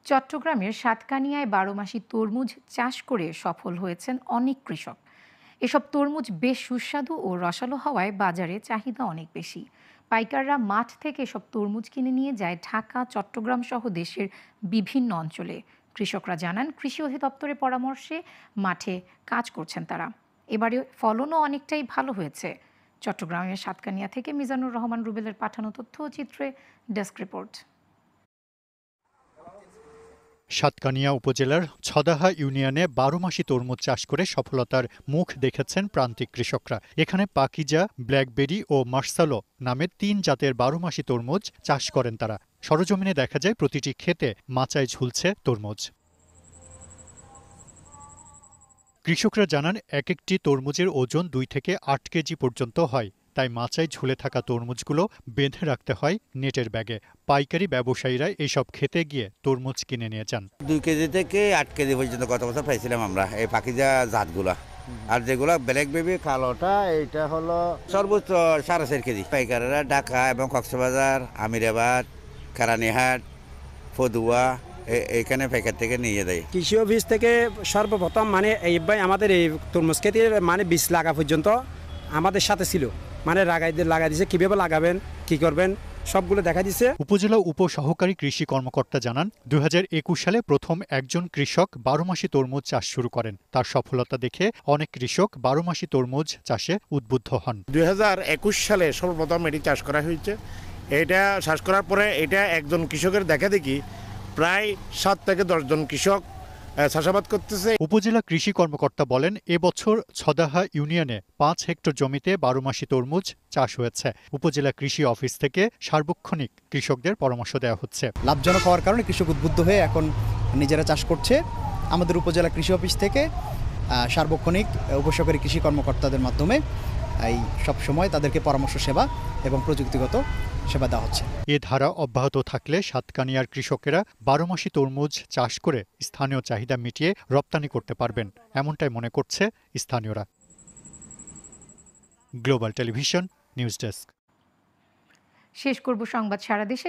চট্টগ্রামের সাতকানিয়ায় ১২ মাসি তরমুজ চাষ করে সফল হয়েছেন অনেক কৃষক। এসব তরমুজ বেশ সুস্বাদু ও রসালো হওয়ায় বাজারে চাহিদা অনেক বেশি। পাইকাররা মাঠ থেকে এসব তরমুজ কিনে নিয়ে যায় ঢাকা, চট্টগ্রাম সহ দেশের বিভিন্ন অঞ্চলে। কৃষকরা জানান, কৃষি অধিদপ্তরের পরামর্শে মাঠে কাজ করছেন তারা। এবারে ফলনও অনেকটাই ভালো হয়েছে। চট্টগ্রামের সাতকানিয়া থেকে মিজানুর রহমান রুবেলের পাঠানো তথ্য ও চিত্রে ডেস্ক রিপোর্ট। সাতকানিয়া উপজেলার ছদাহা ইউনিয়নে ১২ মাসি তরমুজ চাষ করে সফলতার মুখ দেখেছেন প্রান্তিক কৃষকরা। এখানে পাকিজা, ব্ল্যাকবেরি ও মার্সালো নামের ৩ জাতের ১২ মাসি তরমুজ চাষ করেন তারা। সরজমিনে দেখা যায় প্রতিটি ক্ষেতে মাচায় ঝুলছে তরমুজ। কৃষকরা জানান, এক একটি তরমুজের ওজন ২ থেকে ৮ কেজি পর্যন্ত হয়। তাই মাচায় ঝুলে থাকা তরমুজগুলো বেঁধে রাখতে হয় নেটের ব্যাগে। পাইকারি ব্যবসায়ীরা এসব খেতে গিয়ে তরমুজ কিনে নিয়ে যান। ২ কেজি থেকে ৮ কেজি পর্যন্ত গত বছর পাইছিলাম আমরা এই পাকিজা জাতগুলা। আর যেগুলো ব্ল্যাক বেবি কালোটা, এইটা হলো সর্বোচ্চ ৪.৫ কেজি। পাইকারেরা ঢাকা এবং কক্সবাজার, আমিরাবাদ, কেরানীহাট, ফদুয়া এইখানে পাইকার থেকে নিয়ে দেয়। কৃষি অফিস থেকে সর্বপ্রথম ভাই আমাদের এই তরমুজ খেতের বীজ লাগা পর্যন্ত আমাদের সাথে ছিল, লাগাই দিছে, কিভাবে লাগাবেন, কি করবেন সবগুলো দেখা দিছে। উপজেলা উপসহকারী কৃষি কর্মকর্তা জানান, ২০২১ সালে প্রথম একজন কৃষক ১২ মাসি তরমুজ চাষ শুরু করেন। তার সফলতা দেখে অনেক কৃষক ১২ মাসি তরমুজ চাষে উদ্বুদ্ধ হন। ২০২১ সালে সর্বপ্রথম এটি চাষ করা হয়েছে। এটা চাষ করার পরে এটা একজন কৃষকের দেখা দেখি প্রায় ৭ থেকে ১০ জন কৃষক চাষাবাদ করতেছে। উপজেলা কৃষি কর্মকর্তা বলেন, এবছর ছদাহা ইউনিয়নে ৫ হেক্টর জমিতে ১২ মাসি তরমুজ চাষ হয়েছে। উপজেলা কৃষি অফিস থেকে সার্বক্ষণিক কৃষকদের পরামর্শ দেওয়া হচ্ছে। লাভজনক হওয়ার কারণে কৃষক উদ্বুদ্ধ হয়ে এখন নিজেরা চাষ করছে। আমাদের উপজেলা কৃষি অফিস থেকে সার্বক্ষণিক উপসহকারী কৃষি কর্মকর্তাদের মাধ্যমে এই সবসময় তাদেরকে পরামর্শ সেবা এবং প্রযুক্তিগত সেবা দেওয়া হচ্ছে। এ ধারা অব্যাহত থাকলে সাতকানিয়ার কৃষকেরা ১২ মাসি তরমুজ চাষ করে স্থানীয় চাহিদা মিটিয়ে রপ্তানি করতে পারবেন, এমনটাই মনে করছে স্থানীয়রা। Global television news desk. শেষ করব সংবাদ সারা দেশে।